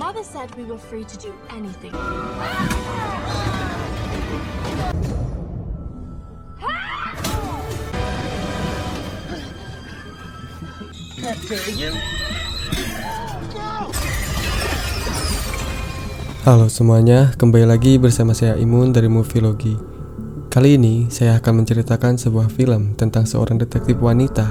Mother said we were free to do anything. Halo semuanya, kembali lagi bersama saya Imun dari Movilogi. Kali ini saya akan menceritakan sebuah film tentang seorang detektif wanita.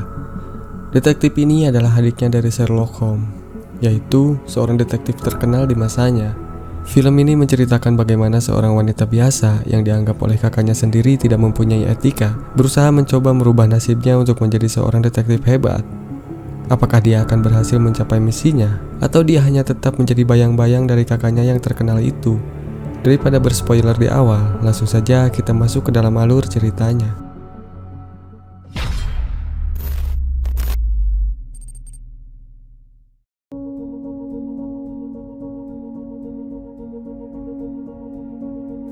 Detektif ini adalah adiknya dari Sherlock Holmes, yaitu seorang detektif terkenal di masanya. Film ini menceritakan bagaimana seorang wanita biasa yang dianggap oleh kakaknya sendiri tidak mempunyai etika, berusaha mencoba merubah nasibnya untuk menjadi seorang detektif hebat. Apakah dia akan berhasil mencapai misinya, atau dia hanya tetap menjadi bayang-bayang dari kakaknya yang terkenal itu? Daripada berspoiler di awal, langsung saja kita masuk ke dalam alur ceritanya.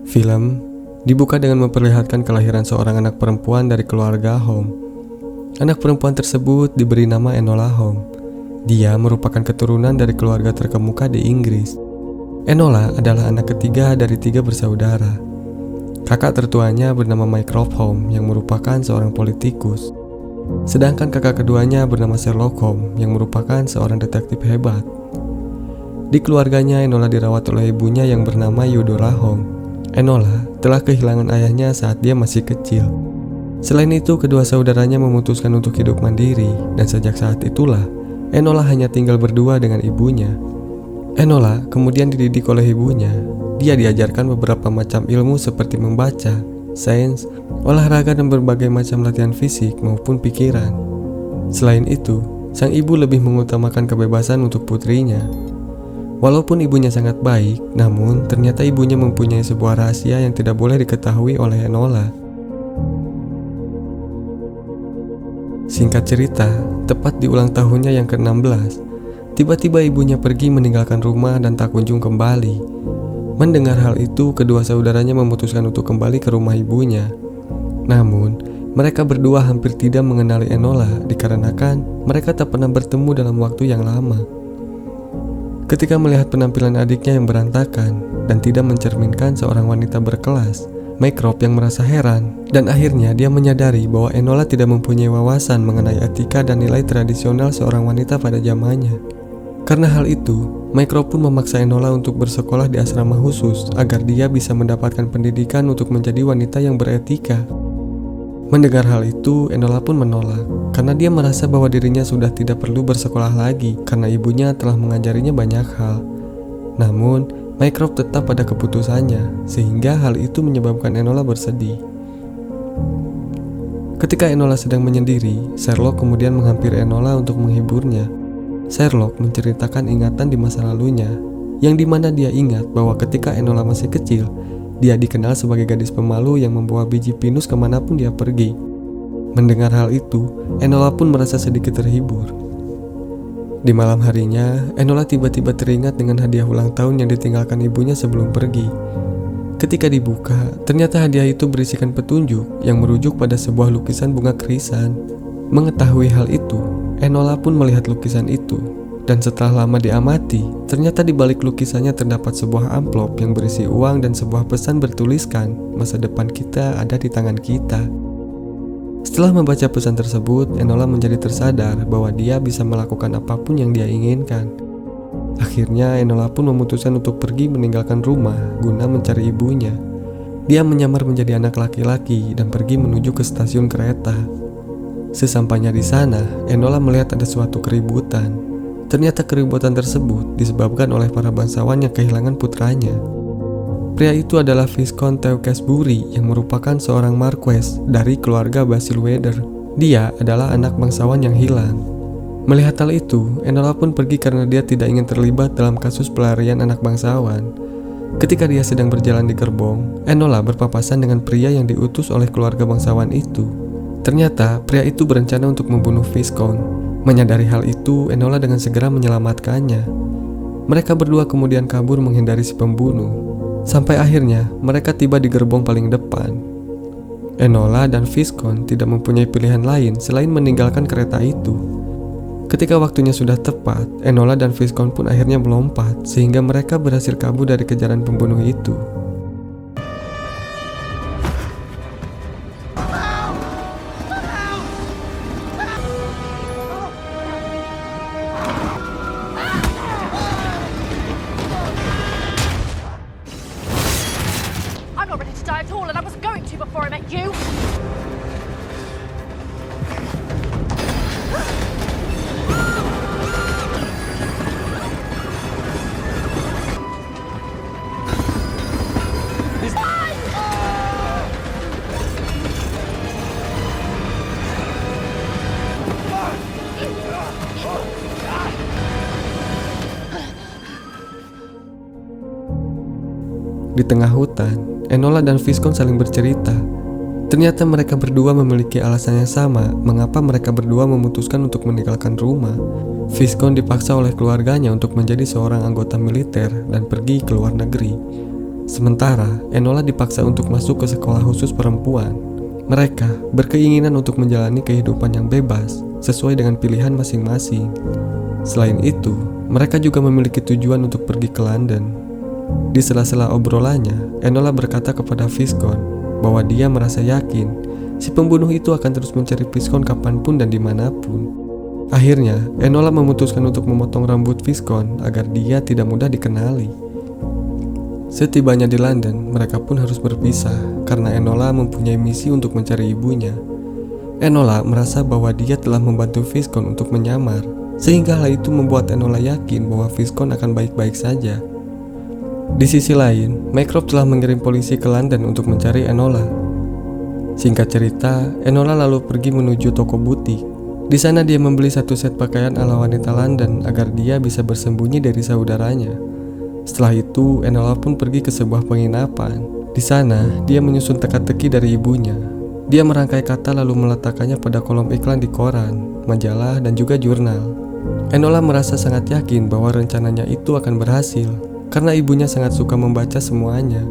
Film dibuka dengan memperlihatkan kelahiran seorang anak perempuan dari keluarga Holmes. Anak perempuan tersebut diberi nama Enola Holmes. Dia merupakan keturunan dari keluarga terkemuka di Inggris. Enola adalah anak ketiga dari 3 bersaudara. Kakak tertuanya bernama Mycroft Holmes yang merupakan seorang politikus. Sedangkan kakak keduanya bernama Sherlock Holmes yang merupakan seorang detektif hebat. Di keluarganya, Enola dirawat oleh ibunya yang bernama Eudora Holmes. Enola telah kehilangan ayahnya saat dia masih kecil. Selain itu, kedua saudaranya memutuskan untuk hidup mandiri, dan sejak saat itulah, Enola hanya tinggal berdua dengan ibunya. Enola kemudian dididik oleh ibunya. Dia diajarkan beberapa macam ilmu seperti membaca, sains, olahraga, dan berbagai macam latihan fisik maupun pikiran. Selain itu, sang ibu lebih mengutamakan kebebasan untuk putrinya. Walaupun ibunya sangat baik, namun ternyata ibunya mempunyai sebuah rahasia yang tidak boleh diketahui oleh Enola. Singkat cerita, tepat di ulang tahunnya yang ke-16, tiba-tiba ibunya pergi meninggalkan rumah dan tak kunjung kembali. Mendengar hal itu, kedua saudaranya memutuskan untuk kembali ke rumah ibunya. Namun, mereka berdua hampir tidak mengenali Enola dikarenakan mereka tak pernah bertemu dalam waktu yang lama. Ketika melihat penampilan adiknya yang berantakan dan tidak mencerminkan seorang wanita berkelas, Mycroft yang merasa heran, dan akhirnya dia menyadari bahwa Enola tidak mempunyai wawasan mengenai etika dan nilai tradisional seorang wanita pada zamannya. Karena hal itu, Mycroft pun memaksa Enola untuk bersekolah di asrama khusus agar dia bisa mendapatkan pendidikan untuk menjadi wanita yang beretika. Mendengar hal itu, Enola pun menolak, karena dia merasa bahwa dirinya sudah tidak perlu bersekolah lagi karena ibunya telah mengajarinya banyak hal. Namun, Mycroft tetap pada keputusannya, sehingga hal itu menyebabkan Enola bersedih. Ketika Enola sedang menyendiri, Sherlock kemudian menghampiri Enola untuk menghiburnya. Sherlock menceritakan ingatan di masa lalunya, yang dimana dia ingat bahwa ketika Enola masih kecil, dia dikenal sebagai gadis pemalu yang membawa biji pinus kemanapun dia pergi. Mendengar hal itu, Enola pun merasa sedikit terhibur. Di malam harinya, Enola tiba-tiba teringat dengan hadiah ulang tahun yang ditinggalkan ibunya sebelum pergi. Ketika dibuka, ternyata hadiah itu berisikan petunjuk yang merujuk pada sebuah lukisan bunga krisan. Mengetahui hal itu, Enola pun melihat lukisan itu, dan setelah lama diamati, ternyata di balik lukisannya terdapat sebuah amplop yang berisi uang dan sebuah pesan bertuliskan, "Masa depan kita ada di tangan kita." Setelah membaca pesan tersebut, Enola menjadi tersadar bahwa dia bisa melakukan apapun yang dia inginkan. Akhirnya, Enola pun memutuskan untuk pergi meninggalkan rumah guna mencari ibunya. Dia menyamar menjadi anak laki-laki dan pergi menuju ke stasiun kereta. Sesampainya di sana, Enola melihat ada suatu keributan. Ternyata keributan tersebut disebabkan oleh para bangsawan yang kehilangan putranya. Pria itu adalah Viscount Tewkesbury yang merupakan seorang marquess dari keluarga Basildweder. Dia adalah anak bangsawan yang hilang. Melihat hal itu, Enola pun pergi karena dia tidak ingin terlibat dalam kasus pelarian anak bangsawan. Ketika dia sedang berjalan di gerbong, Enola berpapasan dengan pria yang diutus oleh keluarga bangsawan itu. Ternyata pria itu berencana untuk membunuh Viscount. Menyadari hal itu, Enola dengan segera menyelamatkannya. Mereka berdua kemudian kabur menghindari si pembunuh. Sampai akhirnya mereka tiba di gerbong paling depan. Enola dan Viscount tidak mempunyai pilihan lain selain meninggalkan kereta itu. Ketika waktunya sudah tepat, Enola dan Viscount pun akhirnya melompat sehingga mereka berhasil kabur dari kejaran pembunuh itu. I'm not ready to die at all, and I wasn't going to before I met you. Di tengah hutan, Enola dan Viscount saling bercerita. Ternyata mereka berdua memiliki alasan yang sama mengapa mereka berdua memutuskan untuk meninggalkan rumah. Viscount dipaksa oleh keluarganya untuk menjadi seorang anggota militer dan pergi ke luar negeri. Sementara Enola dipaksa untuk masuk ke sekolah khusus perempuan. Mereka berkeinginan untuk menjalani kehidupan yang bebas sesuai dengan pilihan masing-masing. Selain itu, mereka juga memiliki tujuan untuk pergi ke London. Di sela-sela obrolannya, Enola berkata kepada Viscount bahwa dia merasa yakin si pembunuh itu akan terus mencari Viscount kapanpun dan dimanapun. Akhirnya, Enola memutuskan untuk memotong rambut Viscount agar dia tidak mudah dikenali. Setibanya di London, mereka pun harus berpisah karena Enola mempunyai misi untuk mencari ibunya. Enola merasa bahwa dia telah membantu Viscount untuk menyamar, sehingga hal itu membuat Enola yakin bahwa Viscount akan baik-baik saja. Di sisi lain, Mycroft telah mengirim polisi ke London untuk mencari Enola. Singkat cerita, Enola lalu pergi menuju toko butik. Di sana dia membeli satu set pakaian ala wanita London agar dia bisa bersembunyi dari saudaranya. Setelah itu, Enola pun pergi ke sebuah penginapan. Di sana, dia menyusun teka-teki dari ibunya. Dia merangkai kata lalu meletakkannya pada kolom iklan di koran, majalah, dan juga jurnal. Enola merasa sangat yakin bahwa rencananya itu akan berhasil karena ibunya sangat suka membaca semuanya.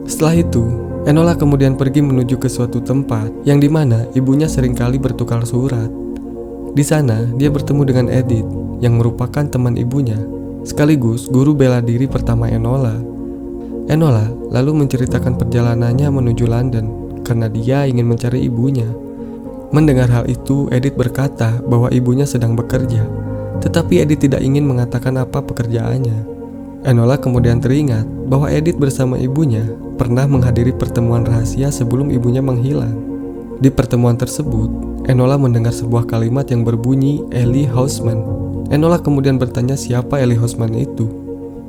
Setelah itu, Enola kemudian pergi menuju ke suatu tempat yang dimana ibunya seringkali bertukar surat. Di sana, dia bertemu dengan Edith yang merupakan teman ibunya, sekaligus guru bela diri pertama Enola. Enola lalu menceritakan perjalanannya menuju London karena dia ingin mencari ibunya. Mendengar hal itu, Edith berkata bahwa ibunya sedang bekerja, tetapi Edith tidak ingin mengatakan apa pekerjaannya. Enola kemudian teringat bahwa Edith bersama ibunya pernah menghadiri pertemuan rahasia sebelum ibunya menghilang. Di pertemuan tersebut, Enola mendengar sebuah kalimat yang berbunyi Ellie Houseman. Enola kemudian bertanya siapa Ellie Houseman itu.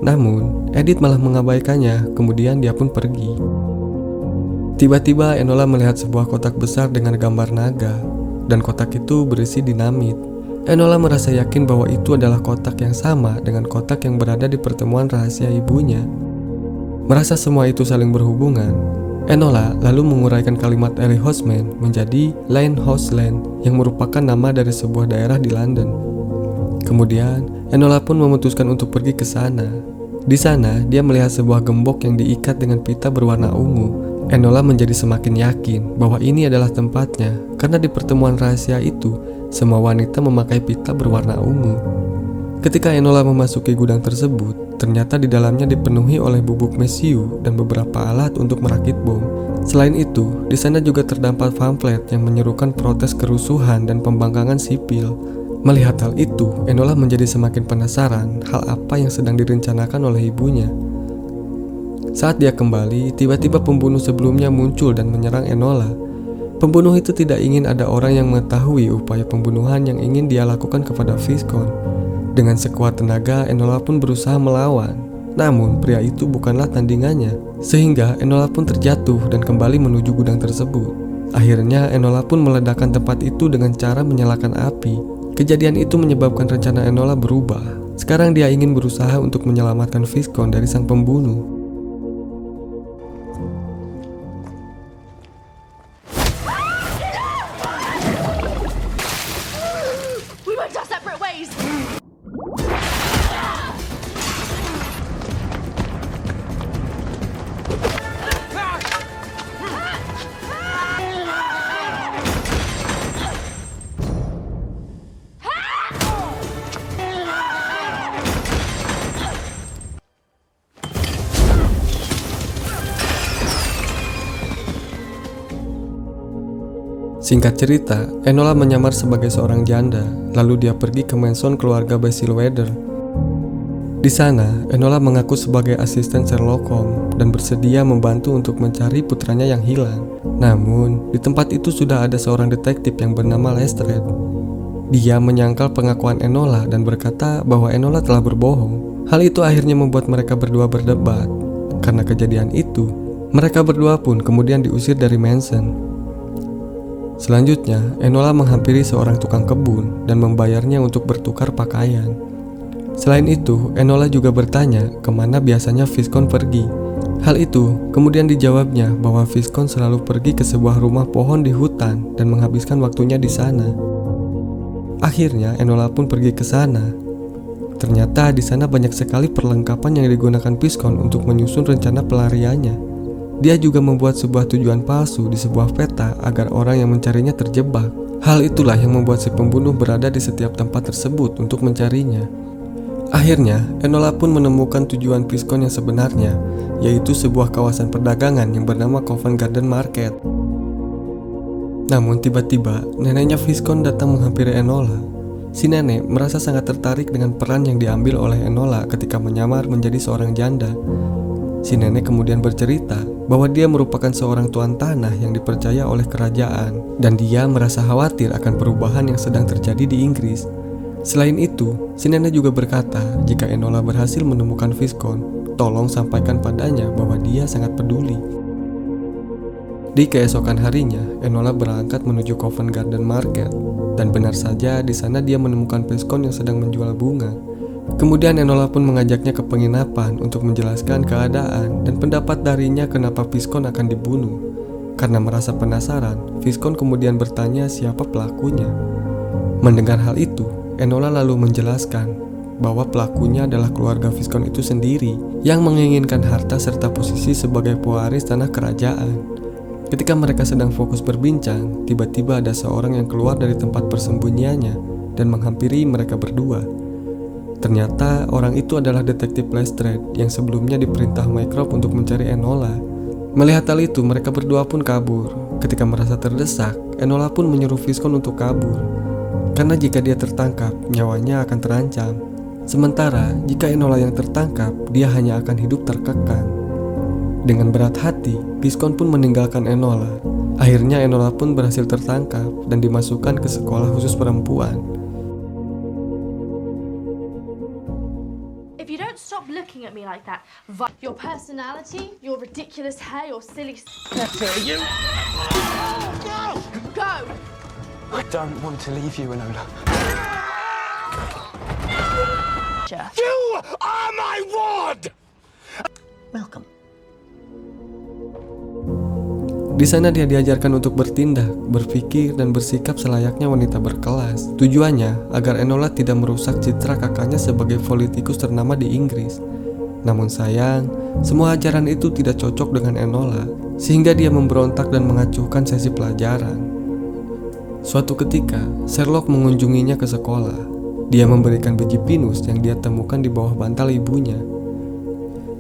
Namun, Edith malah mengabaikannya, kemudian dia pun pergi. Tiba-tiba Enola melihat sebuah kotak besar dengan gambar naga, dan kotak itu berisi dinamit. Enola merasa yakin bahwa itu adalah kotak yang sama dengan kotak yang berada di pertemuan rahasia ibunya. Merasa semua itu saling berhubungan, Enola lalu menguraikan kalimat Ellie Houseman menjadi Lane House Lane yang merupakan nama dari sebuah daerah di London. Kemudian, Enola pun memutuskan untuk pergi ke sana. Di sana, dia melihat sebuah gembok yang diikat dengan pita berwarna ungu. Enola menjadi semakin yakin bahwa ini adalah tempatnya karena di pertemuan rahasia itu, semua wanita memakai pita berwarna ungu. Ketika Enola memasuki gudang tersebut, ternyata di dalamnya dipenuhi oleh bubuk mesiu dan beberapa alat untuk merakit bom. Selain itu, di sana juga terdapat pamflet yang menyerukan protes kerusuhan dan pembangkangan sipil. Melihat hal itu, Enola menjadi semakin penasaran hal apa yang sedang direncanakan oleh ibunya. Saat dia kembali, tiba-tiba pembunuh sebelumnya muncul dan menyerang Enola. Pembunuh itu tidak ingin ada orang yang mengetahui upaya pembunuhan yang ingin dia lakukan kepada Viscount. Dengan sekuat tenaga, Enola pun berusaha melawan. Namun, pria itu bukanlah tandingannya, sehingga Enola pun terjatuh dan kembali menuju gudang tersebut. Akhirnya, Enola pun meledakkan tempat itu dengan cara menyalakan api. Kejadian itu menyebabkan rencana Enola berubah. Sekarang dia ingin berusaha untuk menyelamatkan Viscount dari sang pembunuh. Singkat cerita, Enola menyamar sebagai seorang janda, lalu dia pergi ke mansion keluarga Basil Weather. Di sana, Enola mengaku sebagai asisten Sherlock Holmes dan bersedia membantu untuk mencari putranya yang hilang. Namun, di tempat itu sudah ada seorang detektif yang bernama Lestrade. Dia menyangkal pengakuan Enola dan berkata bahwa Enola telah berbohong. Hal itu akhirnya membuat mereka berdua berdebat. Karena kejadian itu, mereka berdua pun kemudian diusir dari mansion. Selanjutnya, Enola menghampiri seorang tukang kebun dan membayarnya untuk bertukar pakaian. Selain itu, Enola juga bertanya kemana biasanya Viscount pergi. Hal itu kemudian dijawabnya bahwa Viscount selalu pergi ke sebuah rumah pohon di hutan dan menghabiskan waktunya di sana. Akhirnya, Enola pun pergi ke sana. Ternyata di sana banyak sekali perlengkapan yang digunakan Viscount untuk menyusun rencana pelariannya. Dia juga membuat sebuah tujuan palsu di sebuah peta agar orang yang mencarinya terjebak. Hal itulah yang membuat si pembunuh berada di setiap tempat tersebut untuk mencarinya. Akhirnya, Enola pun menemukan tujuan Viscount yang sebenarnya, yaitu sebuah kawasan perdagangan yang bernama Covent Garden Market. Namun tiba-tiba, neneknya Viscount datang menghampiri Enola. Si nenek merasa sangat tertarik dengan peran yang diambil oleh Enola ketika menyamar menjadi seorang janda. Si nenek kemudian bercerita bahwa dia merupakan seorang tuan tanah yang dipercaya oleh kerajaan, dan dia merasa khawatir akan perubahan yang sedang terjadi di Inggris. Selain itu, si nenek juga berkata jika Enola berhasil menemukan Viscount, tolong sampaikan padanya bahwa dia sangat peduli. Di keesokan harinya, Enola berangkat menuju Covent Garden Market, dan benar saja di sana dia menemukan Viscount yang sedang menjual bunga. Kemudian Enola pun mengajaknya ke penginapan untuk menjelaskan keadaan dan pendapat darinya kenapa Viscount akan dibunuh. Karena merasa penasaran, Viscount kemudian bertanya siapa pelakunya. Mendengar hal itu, Enola lalu menjelaskan bahwa pelakunya adalah keluarga Viscount itu sendiri yang menginginkan harta serta posisi sebagai pewaris tanah kerajaan. Ketika mereka sedang fokus berbincang, tiba-tiba ada seorang yang keluar dari tempat persembunyiannya dan menghampiri mereka berdua. Ternyata orang itu adalah detektif Lestrade yang sebelumnya diperintah Mycroft untuk mencari Enola. Melihat hal itu, mereka berdua pun kabur. Ketika merasa terdesak, Enola pun menyuruh Viscount untuk kabur. Karena jika dia tertangkap, nyawanya akan terancam. Sementara jika Enola yang tertangkap, dia hanya akan hidup terkekang. Dengan berat hati, Viscount pun meninggalkan Enola. Akhirnya Enola pun berhasil tertangkap dan dimasukkan ke sekolah khusus perempuan. If you don't stop looking at me like that, your personality, your ridiculous hair, your silly... You! Go! I don't want to leave you, Enola. You are my ward! Welcome. Di sana dia diajarkan untuk bertindak, berpikir, dan bersikap selayaknya wanita berkelas. Tujuannya agar Enola tidak merusak citra kakaknya sebagai politikus ternama di Inggris. Namun sayang, semua ajaran itu tidak cocok dengan Enola, sehingga dia memberontak dan mengacuhkan sesi pelajaran. Suatu ketika, Sherlock mengunjunginya ke sekolah. Dia memberikan biji pinus yang dia temukan di bawah bantal ibunya.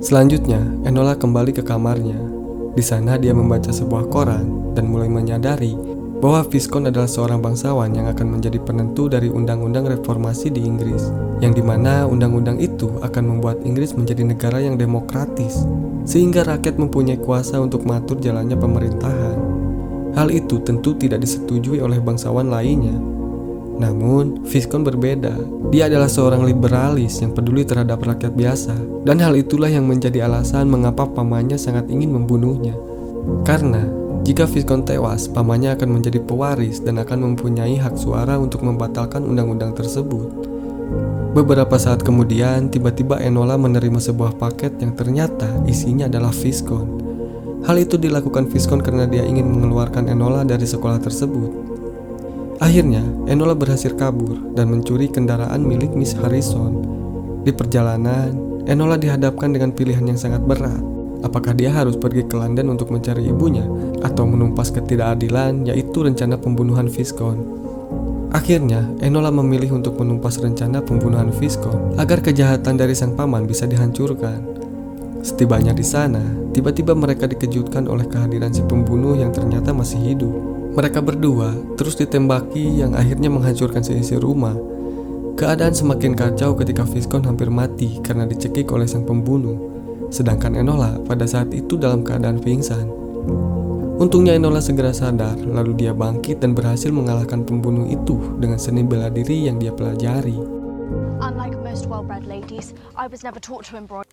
Selanjutnya, Enola kembali ke kamarnya. Di sana dia membaca sebuah koran dan mulai menyadari bahwa Viscount adalah seorang bangsawan yang akan menjadi penentu dari undang-undang reformasi di Inggris, yang dimana undang-undang itu akan membuat Inggris menjadi negara yang demokratis, sehingga rakyat mempunyai kuasa untuk mengatur jalannya pemerintahan. Hal itu tentu tidak disetujui oleh bangsawan lainnya. Namun, Viscount berbeda. Dia adalah seorang liberalis yang peduli terhadap rakyat biasa, dan hal itulah yang menjadi alasan mengapa pamannya sangat ingin membunuhnya. Karena jika Viscount tewas, pamannya akan menjadi pewaris dan akan mempunyai hak suara untuk membatalkan undang-undang tersebut. Beberapa saat kemudian, tiba-tiba Enola menerima sebuah paket yang ternyata isinya adalah Viscount. Hal itu dilakukan Viscount karena dia ingin mengeluarkan Enola dari sekolah tersebut. Akhirnya, Enola berhasil kabur dan mencuri kendaraan milik Miss Harrison. Di perjalanan, Enola dihadapkan dengan pilihan yang sangat berat. Apakah dia harus pergi ke London untuk mencari ibunya, atau menumpas ketidakadilan, yaitu rencana pembunuhan Viscount. Akhirnya, Enola memilih untuk menumpas rencana pembunuhan Viscount agar kejahatan dari sang paman bisa dihancurkan. Setibanya di sana, tiba-tiba mereka dikejutkan oleh kehadiran si pembunuh yang ternyata masih hidup. Mereka berdua terus ditembaki yang akhirnya menghancurkan seisi rumah. Keadaan semakin kacau ketika Viscount hampir mati karena dicekik oleh sang pembunuh, sedangkan Enola pada saat itu dalam keadaan pingsan. Untungnya Enola segera sadar, lalu dia bangkit dan berhasil mengalahkan pembunuh itu dengan seni bela diri yang dia pelajari. Unlike most well-bred ladies, I was never taught to embroider.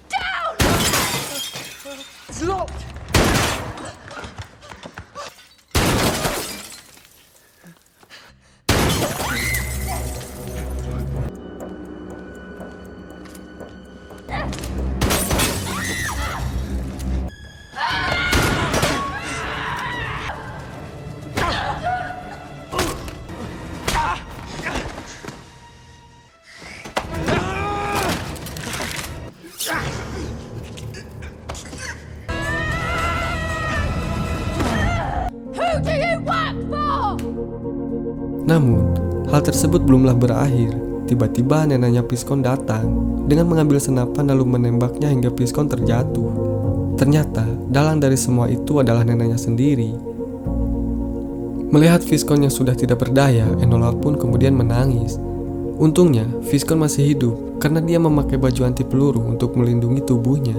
Down! It's locked! Who do you work for? Namun, hal tersebut belumlah berakhir. Tiba-tiba neneknya Viscount datang dengan mengambil senapan lalu menembaknya hingga Viscount terjatuh. Ternyata, dalang dari semua itu adalah neneknya sendiri. Melihat Viscount yang sudah tidak berdaya, Enola pun kemudian menangis. Untungnya, Viscount masih hidup karena dia memakai baju anti peluru untuk melindungi tubuhnya.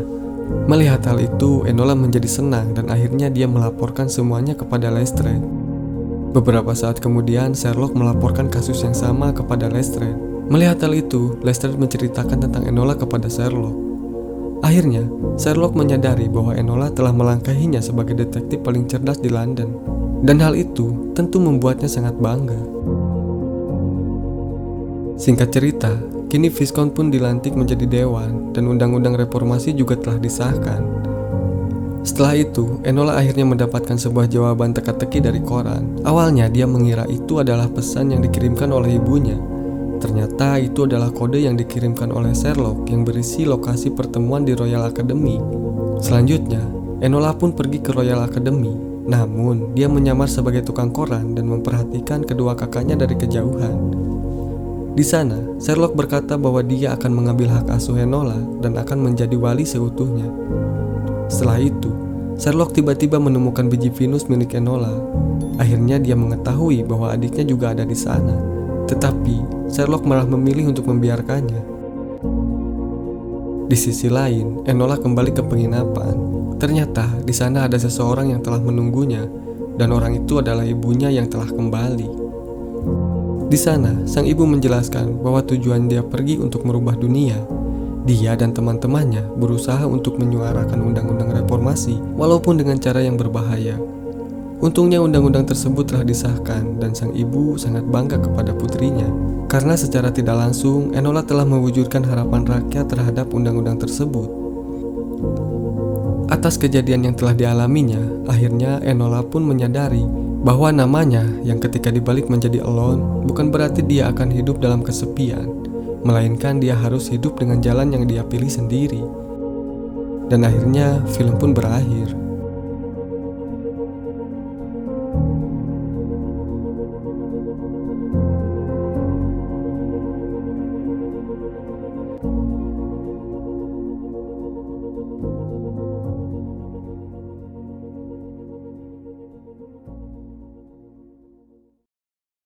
Melihat hal itu, Enola menjadi senang dan akhirnya dia melaporkan semuanya kepada Lestrade. Beberapa saat kemudian, Sherlock melaporkan kasus yang sama kepada Lestrade. Melihat hal itu, Lestrade menceritakan tentang Enola kepada Sherlock. Akhirnya, Sherlock menyadari bahwa Enola telah melangkahinya sebagai detektif paling cerdas di London. Dan hal itu tentu membuatnya sangat bangga. Singkat cerita, kini Viscount pun dilantik menjadi dewan dan undang-undang reformasi juga telah disahkan. Setelah itu, Enola akhirnya mendapatkan sebuah jawaban teka-teki dari koran. Awalnya dia mengira itu adalah pesan yang dikirimkan oleh ibunya. Ternyata itu adalah kode yang dikirimkan oleh Sherlock yang berisi lokasi pertemuan di Royal Academy. Selanjutnya, Enola pun pergi ke Royal Academy. Namun, dia menyamar sebagai tukang koran dan memperhatikan kedua kakaknya dari kejauhan. Di sana, Sherlock berkata bahwa dia akan mengambil hak asuh Enola dan akan menjadi wali seutuhnya. Setelah itu, Sherlock tiba-tiba menemukan biji pinus milik Enola. Akhirnya dia mengetahui bahwa adiknya juga ada di sana. Tetapi, Sherlock malah memilih untuk membiarkannya. Di sisi lain, Enola kembali ke penginapan. Ternyata di sana ada seseorang yang telah menunggunya, dan orang itu adalah ibunya yang telah kembali. Di sana, sang ibu menjelaskan bahwa tujuan dia pergi untuk merubah dunia. Dia dan teman-temannya berusaha untuk menyuarakan undang-undang reformasi, walaupun dengan cara yang berbahaya. Untungnya undang-undang tersebut telah disahkan, dan sang ibu sangat bangga kepada putrinya. Karena secara tidak langsung, Enola telah mewujudkan harapan rakyat terhadap undang-undang tersebut. Atas kejadian yang telah dialaminya, akhirnya Enola pun menyadari bahwa namanya yang ketika dibalik menjadi Alone bukan berarti dia akan hidup dalam kesepian, melainkan dia harus hidup dengan jalan yang dia pilih sendiri. Dan akhirnya film pun berakhir.